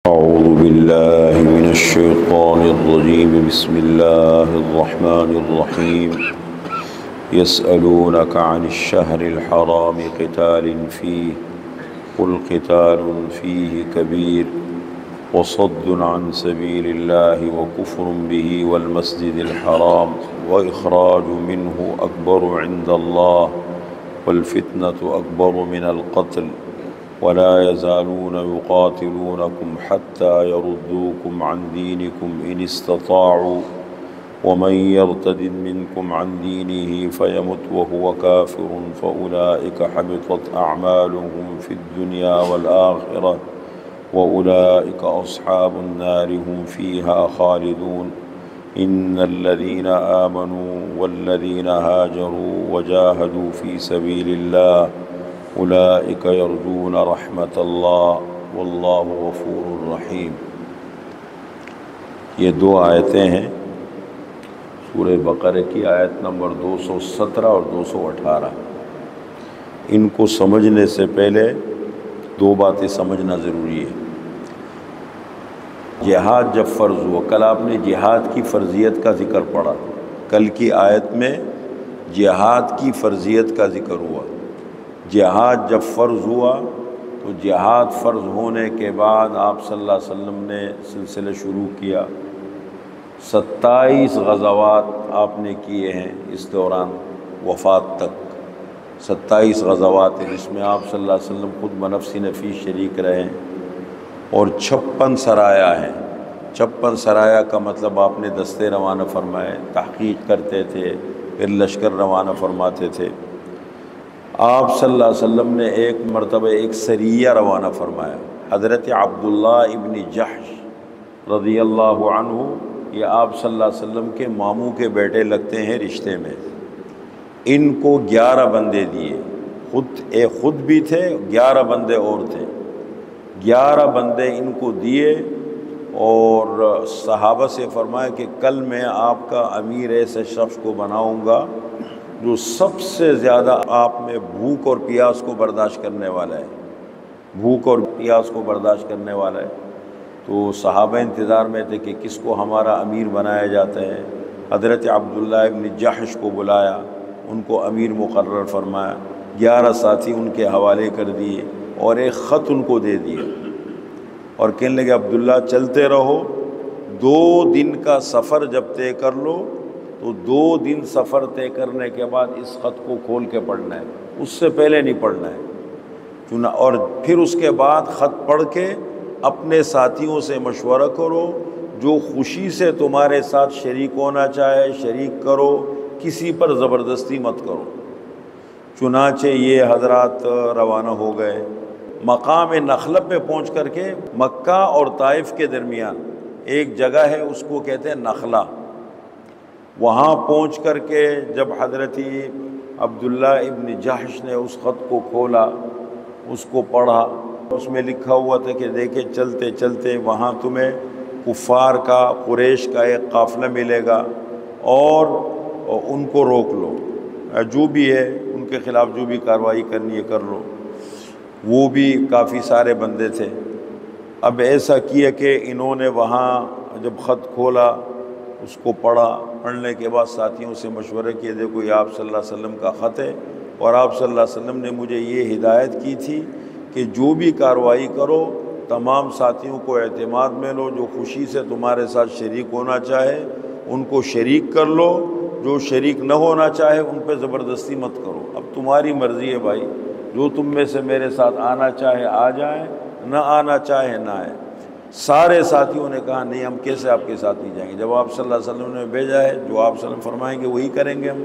أعوذ بالله من الشيطان الرجيم بسم الله الرحمن الرحيم يسألونك عن الشهر الحرام قتال فيه قل قتال فيه كبير وصد عن سبيل الله وكفر به والمسجد الحرام وإخراج منه أكبر عند الله والفتنة أكبر من القتل ولا يزالون يقاتلونكم حتى يردوكم عن دينكم إن استطاعوا ومن يرتد منكم عن دينه فيمت وهو كافر فأولئك حبطت أعمالهم في الدنيا والآخرة وأولئك أصحاب النار هم فيها خالدون إن الذين آمنوا والذين هاجروا وجاهدوا في سبيل الله اولئک یرجون رحمت اللہ واللہ غفور رحیم۔ یہ دو آیتیں ہیں سورہ بقرہ کی، آیت نمبر 217 اور 218۔ ان کو سمجھنے سے پہلے دو باتیں سمجھنا ضروری ہے۔ جہاد جب فرض ہوا، کل آپ نے جہاد کی فرضیت کا ذکر پڑھا، کل کی آیت میں جہاد کی فرضیت کا ذکر ہوا۔ جہاد جب فرض ہوا تو جہاد فرض ہونے کے بعد آپ صلی اللہ علیہ وسلم نے سلسلہ شروع کیا۔ 27 غزوات آپ نے کیے ہیں اس دوران وفات تک، 27 غزوات ہیں جس میں آپ صلی اللہ علیہ وسلم خود بنفس نفیس شریک رہے ہیں، اور 56 سرایا ہیں۔ 56 سرایا کا مطلب آپ نے دستے روانہ فرمائے، تحقیق کرتے تھے، پھر لشکر روانہ فرماتے تھے۔ آپ صلی اللہ علیہ وسلم نے ایک مرتبہ ایک سریہ روانہ فرمایا۔ حضرت عبداللہ ابن جحش رضی اللہ عنہ، یہ آپ صلی اللہ علیہ وسلم کے ماموں کے بیٹے لگتے ہیں رشتے میں۔ ان کو 11 بندے دیے، خود بھی تھے، 11 بندے اور تھے۔ 11 بندے ان کو دیے، اور صحابہ سے فرمایا کہ کل میں آپ کا امیر ایسے شخص کو بناؤں گا جو سب سے زیادہ آپ میں بھوک اور پیاس کو برداشت کرنے والا ہے، بھوک اور پیاس کو برداشت کرنے والا ہے۔ تو صحابہ انتظار میں تھے کہ کس کو ہمارا امیر بنایا جاتا ہے۔ حضرت عبداللہ ابن جحش کو بلایا، ان کو امیر مقرر فرمایا، 11 ساتھی ان کے حوالے کر دیے، اور ایک خط ان کو دے دیا، اور کہنے لگے عبداللہ چلتے رہو، 2 دن کا سفر جب طے کر لو تو 2 دن سفر طے کرنے کے بعد اس خط کو کھول کے پڑھنا ہے، اس سے پہلے نہیں پڑھنا ہے۔ اور پھر اس کے بعد خط پڑھ کے اپنے ساتھیوں سے مشورہ کرو، جو خوشی سے تمہارے ساتھ شریک ہونا چاہے شریک کرو، کسی پر زبردستی مت کرو۔ چنانچہ یہ حضرات روانہ ہو گئے۔ مقام نخلہ پہ پہنچ کر کے مکہ اور طائف کے درمیان ایک جگہ ہے، اس کو کہتے ہیں نخلہ۔ وہاں پہنچ کر کے جب حضرت عبداللہ ابن جحش نے اس خط کو کھولا، اس کو پڑھا، اس میں لکھا ہوا تھا کہ دیکھیں چلتے چلتے وہاں تمہیں کفار کا، قریش کا ایک قافلہ ملے گا، اور ان کو روک لو، جو بھی ہے ان کے خلاف جو بھی کارروائی کرنی ہے کر لو۔ وہ بھی کافی سارے بندے تھے۔ اب ایسا کیا کہ انہوں نے وہاں جب خط کھولا، اس کو پڑھا، پڑھنے کے بعد ساتھیوں سے مشورہ کیا، دیکھو یہ آپ صلی اللہ علیہ وسلم کا خط ہے، اور آپ صلی اللہ علیہ وسلم نے مجھے یہ ہدایت کی تھی کہ جو بھی کارروائی کرو تمام ساتھیوں کو اعتماد میں لو، جو خوشی سے تمہارے ساتھ شریک ہونا چاہے ان کو شریک کر لو، جو شریک نہ ہونا چاہے ان پہ زبردستی مت کرو۔ اب تمہاری مرضی ہے بھائی، جو تم میں سے میرے ساتھ آنا چاہے آ جائیں، نہ آنا چاہے نہ آئے۔ سارے ساتھیوں نے کہا نہیں، ہم کیسے آپ کے ساتھ نہیں جائیں گے، جب آپ صلی اللہ علیہ وسلم نے بھیجا ہے، جو آپ صلی اللہ علیہ وسلم فرمائیں گے وہی کریں گے ہم۔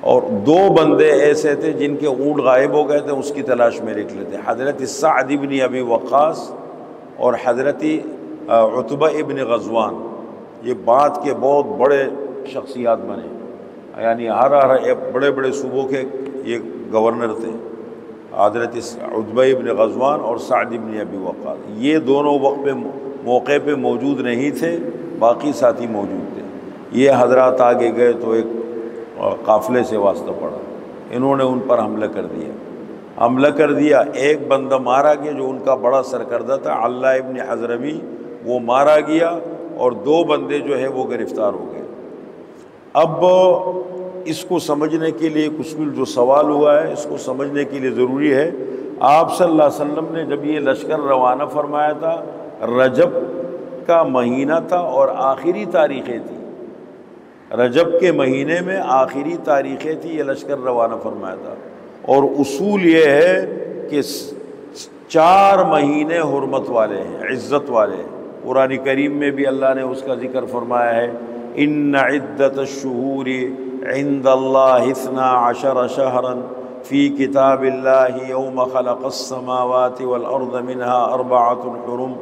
اور 2 بندے ایسے تھے جن کے اونٹ غائب ہو گئے تھے، اس کی تلاش میں نکلے تھے، حضرت سعد ابن ابی وقاص اور حضرت عتبہ ابن غزوان۔ یہ بعد کے بہت بڑے شخصیات بنے، یعنی ہر بڑے بڑے صوبوں کے یہ گورنر تھے، حضرت عتبہ ابن غزوان اور سعد ابن ابی وقاص۔ یہ دونوں وقت پہ موقع پہ موجود نہیں تھے، باقی ساتھی موجود تھے۔ یہ حضرات آگے گئے تو ایک قافلے سے واسطہ پڑا، انہوں نے ان پر حملہ کر دیا۔ حملہ کر دیا، ایک بندہ مارا گیا جو ان کا بڑا سرکردہ تھا علّہ ابن حضرمی، وہ مارا گیا اور 2 بندے جو ہے وہ گرفتار ہو گئے۔ اب اس کو سمجھنے کے لیے کچھ بھی جو سوال ہوا ہے اس کو سمجھنے کے لیے ضروری ہے، آپ صلی اللہ علیہ وسلم نے جب یہ لشکر روانہ فرمایا تھا، رجب کا مہینہ تھا اور آخری تاریخیں تھی، رجب کے مہینے میں آخری تاریخیں تھی، یہ لشکر روانہ فرمایا تھا۔ اور اصول یہ ہے کہ 4 مہینے حرمت والے ہیں، عزت والے ہیں۔ قرآن کریم میں بھی اللہ نے اس کا ذکر فرمایا ہے، ان عدت الشہور عند اللہ 12 شہرا فی کتاب اللہ یوم خلق السماوات والارض منها 4 حرم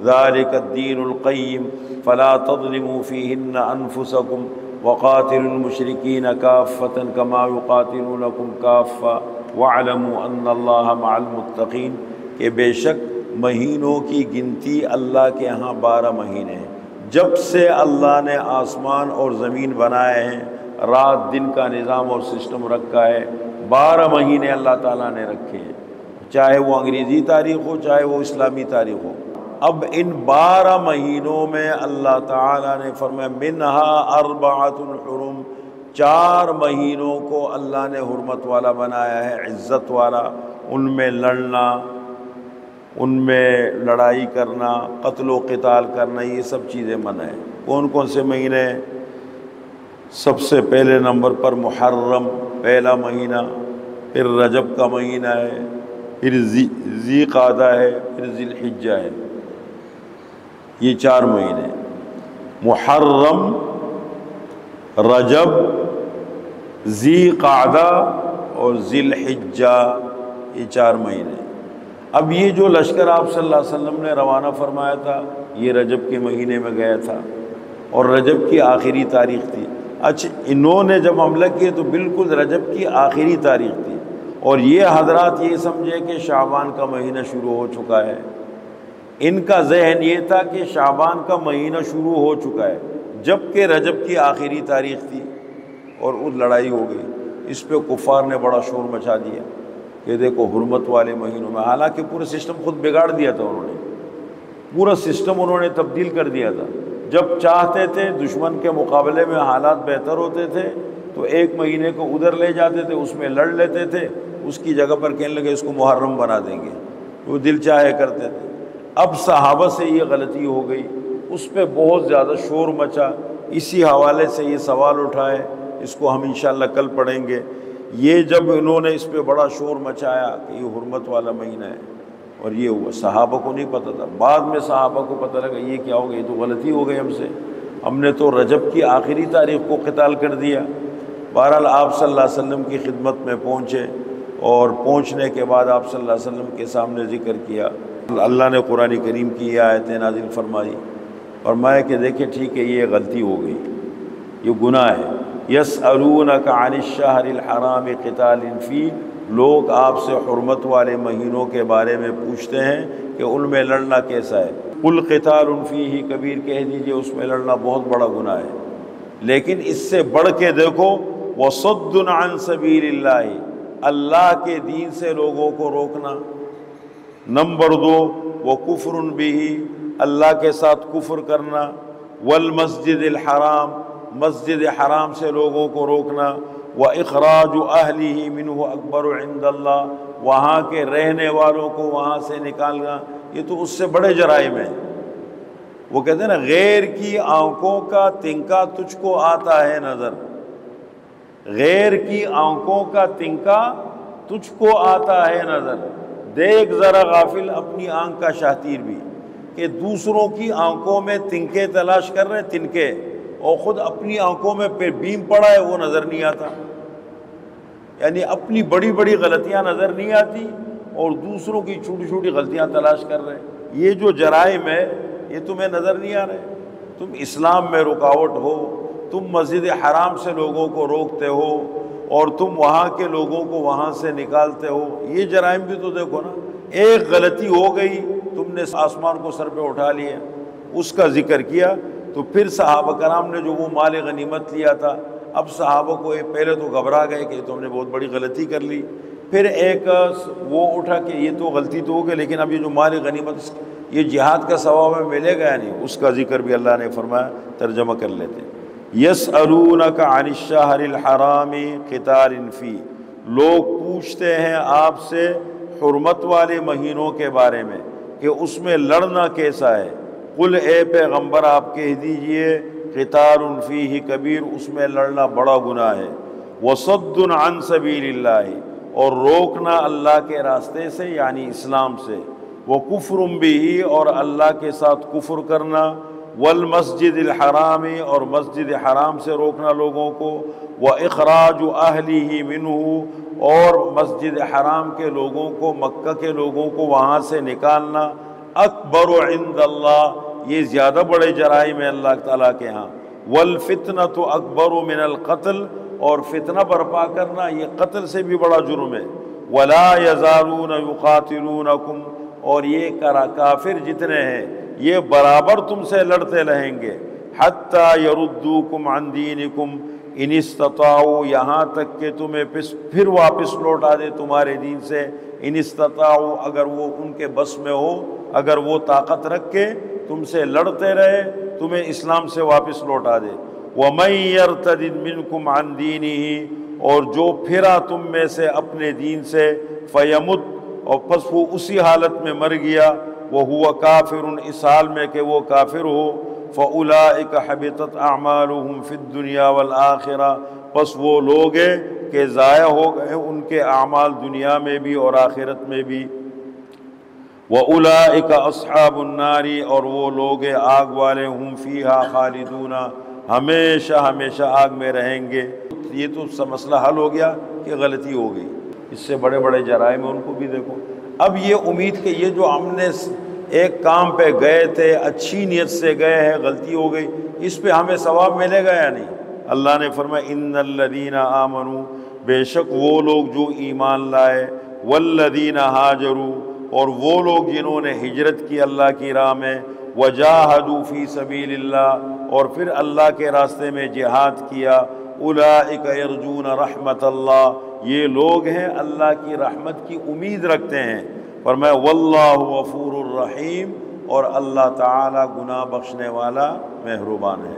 ذلك الدین القیم فلا تظلموا فیہن انفسکم وقاتلوا المشرکین کافۃ کما یقاتلونکم کافۃ واعلموا ان اللہ مع المتقین، کہ بے شک مہینوں کی گنتی اللہ کے ہاں 12 مہینے ہیں۔ جب سے اللہ نے آسمان اور زمین بنائے ہیں، رات دن کا نظام اور سسٹم رکھا ہے، 12 مہینے اللہ تعالیٰ نے رکھے ہیں، چاہے وہ انگریزی تاریخ ہو چاہے وہ اسلامی تاریخ ہو۔ اب ان 12 مہینوں میں اللہ تعالیٰ نے فرمایا منہا 4 حرم، 4 مہینوں کو اللہ نے حرمت والا بنایا ہے، عزت والا۔ ان میں لڑنا، ان میں لڑائی کرنا، قتل و قتال کرنا، یہ سب چیزیں منع ہیں۔ کون کون سے مہینے؟ سب سے پہلے نمبر پر محرم پہلا مہینہ، پھر رجب کا مہینہ ہے، پھر ذی قعدہ ہے، پھر ذی الحجہ ہے۔ یہ 4 مہینے، محرم، رجب، ذی قعدہ اور ذی الحجہ، یہ 4 مہینے۔ اب یہ جو لشکر آپ صلی اللہ علیہ وسلم نے روانہ فرمایا تھا یہ رجب کے مہینے میں گیا تھا اور رجب کی آخری تاریخ تھی۔ اچھا، انہوں نے جب حملہ کیے تو بالکل رجب کی آخری تاریخ تھی، اور یہ حضرات یہ سمجھے کہ شعبان کا مہینہ شروع ہو چکا ہے۔ ان کا ذہن یہ تھا کہ شعبان کا مہینہ شروع ہو چکا ہے، جبکہ رجب کی آخری تاریخ تھی اور اس لڑائی ہو گئی۔ اس پہ کفار نے بڑا شور مچا دیا کہ دیکھو حرمت والے مہینوں میں، حالانکہ پورا سسٹم خود بگاڑ دیا تھا انہوں نے، پورا سسٹم انہوں نے تبدیل کر دیا تھا۔ جب چاہتے تھے دشمن کے مقابلے میں حالات بہتر ہوتے تھے تو 1 مہینے کو ادھر لے جاتے تھے، اس میں لڑ لیتے تھے، اس کی جگہ پر کہنے لگے اس کو محرم بنا دیں گے، وہ دل چاہے کرتے تھے۔ اب صحابہ سے یہ غلطی ہو گئی، اس پہ بہت زیادہ شور مچا، اسی حوالے سے یہ سوال اٹھائے، اس کو ہم انشاءاللہ کل پڑھیں گے۔ یہ جب انہوں نے اس پہ بڑا شور مچایا کہ یہ حرمت والا مہینہ ہے، اور یہ ہوا، صحابہ کو نہیں پتہ تھا، بعد میں صحابہ کو پتہ لگا یہ کیا ہو گیا، یہ تو غلطی ہو گئی ہم سے، ہم نے تو رجب کی آخری تاریخ کو قتال کر دیا۔ بہرحال آپ صلی اللہ علیہ وسلم کی خدمت میں پہنچے، اور پہنچنے کے بعد آپ صلی اللہ علیہ وسلم کے سامنے ذکر کیا۔ اللہ نے قرآن کریم کی یہ آیتیں نازل فرمائی، فرمایا کہ دیکھیں ٹھیک ہے یہ غلطی ہو گئی، یہ گناہ ہے۔ یسألونک عن الشہر الحرام قتال فیہ، لوگ آپ سے حرمت والے مہینوں کے بارے میں پوچھتے ہیں کہ ان میں لڑنا کیسا ہے۔ قل قتال فیہ کبیر، کہہ دیجئے اس میں لڑنا بہت بڑا گناہ ہے، لیکن اس سے بڑھ کے دیکھو وصد عن سبیل اللہ، اللہ کے دین سے لوگوں کو روکنا۔ نمبر 2 وکفر بہ، اللہ کے ساتھ کفر کرنا۔ والمسجد الحرام، مسجد حرام سے لوگوں کو روکنا۔ وَإِخْرَاجُ أَهْلِهِ مِنْهُ أَكْبَرُ عِنْدَ اللَّهِ، وہاں کے رہنے والوں کو وہاں سے نکالنا، یہ تو اس سے بڑے جرائم ہیں۔ وہ کہتے ہیں نا غیر کی آنکھوں کا تنکا تجھ کو آتا ہے نظر، غیر کی آنکھوں کا تنکا تجھ کو آتا ہے نظر، دیکھ ذرا غافل اپنی آنکھ کا شاطیر بھی، کہ دوسروں کی آنکھوں میں تنکے تلاش کر رہے، تنکے، اور خود اپنی آنکھوں میں پھر بیم پڑا ہے وہ نظر نہیں آتا، یعنی اپنی بڑی بڑی غلطیاں نظر نہیں آتی اور دوسروں کی چھوٹی چھوٹی غلطیاں تلاش کر رہے۔ یہ جو جرائم ہے یہ تمہیں نظر نہیں آ رہے، تم اسلام میں رکاوٹ ہو، تم مسجد حرام سے لوگوں کو روکتے ہو اور تم وہاں کے لوگوں کو وہاں سے نکالتے ہو، یہ جرائم بھی تو دیکھو نا۔ ایک غلطی ہو گئی، تم نے آسمان کو سر پہ اٹھا لیا، اس کا ذکر کیا، تو پھر صحابہ کرام نے جو وہ مال غنیمت لیا تھا، اب صحابہ کو پہلے تو گھبرا گئے کہ تم نے بہت بڑی غلطی کر لی، پھر ایک وہ اٹھا کہ یہ تو غلطی تو ہو گئی، لیکن اب یہ جو مال غنیمت یہ جہاد کا ثواب ہمیں ملے گا نہیں، اس کا ذکر بھی اللہ نے فرمایا، ترجمہ کر لیتے ہیں۔ یسألونک عن الشہر الحرام قتال فی، لوگ پوچھتے ہیں آپ سے حرمت والے مہینوں کے بارے میں کہ اس میں لڑنا کیسا ہے۔ قل اے پیغمبر آپ کہہ دیجئے قتال فیہ کبیر، اس میں لڑنا بڑا گناہ ہے، وصد عن سبیل اللہ، اور روکنا اللہ کے راستے سے یعنی اسلام سے، وکفر بہ، اور اللہ کے ساتھ کفر کرنا، والمسجد الحرام، اور مسجد حرام سے روکنا لوگوں کو، واخراج اہلہ منہ، اور مسجد حرام کے لوگوں کو، مکہ کے لوگوں کو وہاں سے نکالنا، اکبر عند اللہ، یہ زیادہ بڑے جرائم ہیں اللہ تعالیٰ کے ہاں، والفتنۃ اکبر من القتل، اور فتنہ برپا کرنا یہ قتل سے بھی بڑا جرم ہے، ولا یزالون یقاتلونکم، اور یہ کافر جتنے ہیں یہ برابر تم سے لڑتے رہیں گے، حتی یردوکم عن دینکم ان استطاعوا، یہاں تک کہ تمہیں پھر واپس لوٹا دے تمہارے دین سے، ان استطاعوا، اگر وہ ان کے بس میں ہو، اگر وہ طاقت رکھ کے تم سے لڑتے رہے تمہیں اسلام سے واپس لوٹا دے، وَمَن يَرْتَدِدْ مِنْكُمْ عَنْ دِينِهِ، اور جو پھرا تم میں سے اپنے دین سے، فَيَمُتْ، اور پس وہ اسی حالت میں مر گیا، وَهُوَ كَافِرٌ، اس حال میں کہ وہ کافر ہو، فَأُولَئِكَ حَبِطَتْ أَعْمَالُهُمْ فِي الدُّنْيَا وَالْآخِرَةِ، پس وہ لوگ ہیں کہ ضائع ہو گئے ان کے اعمال دنیا میں بھی اور آخرت میں بھی، وَأُولَئِكَ أَصْحَابُ النَّارِ، اور وہ لوگ آگ والے، ہم فیہا خالدون، ہمیشہ ہمیشہ آگ میں رہیں گے۔ یہ تو مسئلہ حل ہو گیا کہ غلطی ہو گئی، اس سے بڑے بڑے جرائم ہیں ان کو بھی دیکھو۔ اب یہ امید کہ یہ جو ہم نے ایک کام پہ گئے تھے، اچھی نیت سے گئے ہیں، غلطی ہو گئی، اس پہ ہمیں ثواب ملے گا یا نہیں؟ اللہ نے فرمایا ان الذین آمنوا، بے شک وہ لوگ جو ایمان لائے، والذین ہاجروا، اور وہ لوگ جنہوں نے ہجرت کی اللہ کی راہ میں، وجاہدوا فی سبیل اللہ، اور پھر اللہ کے راستے میں جہاد کیا، اولئک یرجون رحمت اللہ، یہ لوگ ہیں اللہ کی رحمت کی امید رکھتے ہیں۔ فرمایا واللہ غفور الرحیم، اور اللہ تعالی گناہ بخشنے والا مہربان ہے۔